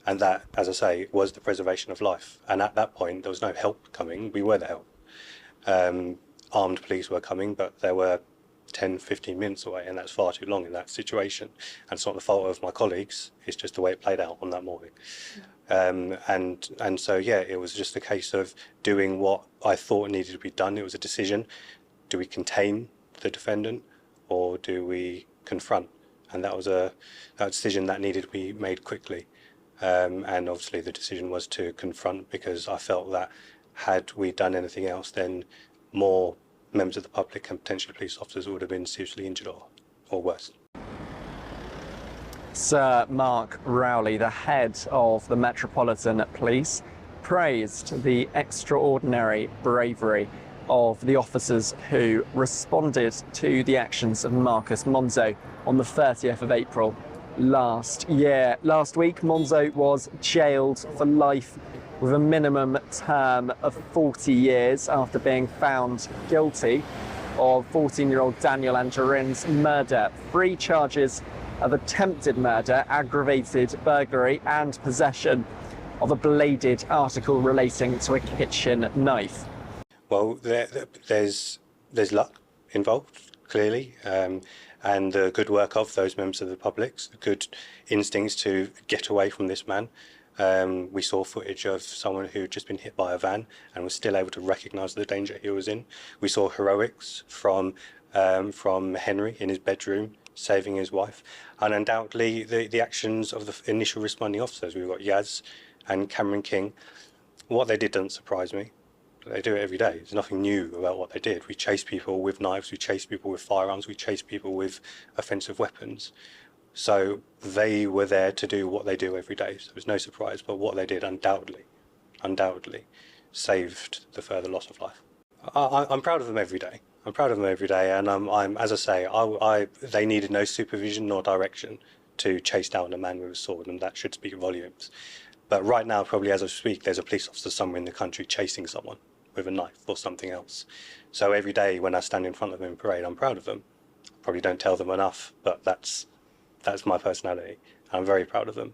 And that, as I say, was the preservation of life. And at that point, there was no help coming. We were the help. Armed police were coming, but there were 10, 15 minutes away, and that's far too long in that situation. And it's not the fault of my colleagues, it's just the way it played out on that morning. And so, yeah, it was just a case of doing what I thought needed to be done. It was a decision. Do we contain the defendant or do we confront? And that was a decision that needed to be made quickly. And obviously the decision was to confront, because I felt that had we done anything else, then more members of the public and potentially police officers would have been seriously injured or worse. Sir Mark Rowley, the head of the Metropolitan Police, praised the extraordinary bravery of the officers who responded to the actions of Marcus Monzo on the 30th of April last year. Last week, Monzo was jailed for life with a minimum term of 40 years after being found guilty of 14-year-old Daniel Angerin's murder. 3 charges of attempted murder, aggravated burglary and possession of a bladed article relating to a kitchen knife. Well, there's luck involved, clearly, and the good work of those members of the public, the good instincts to get away from this man. We saw footage of someone who had just been hit by a van and was still able to recognise the danger he was in. We saw heroics from Henry in his bedroom, saving his wife, and undoubtedly the actions of the initial responding officers. We've got Yaz and Cameron King. What they did doesn't surprise me. They do it every day. There's nothing new about what they did. We chase people with knives, we chase people with firearms, we chase people with offensive weapons. So they were there to do what they do every day. So it was no surprise, but what they did undoubtedly saved the further loss of life. I'm proud of them every day. I'm proud of them every day, and I'm as I say, they needed no supervision nor direction to chase down a man with a sword, and that should speak volumes. But right now, probably as I speak, there's a police officer somewhere in the country chasing someone with a knife or something else. So every day when I stand in front of them in parade, I'm proud of them. Probably don't tell them enough, but that's my personality. I'm very proud of them.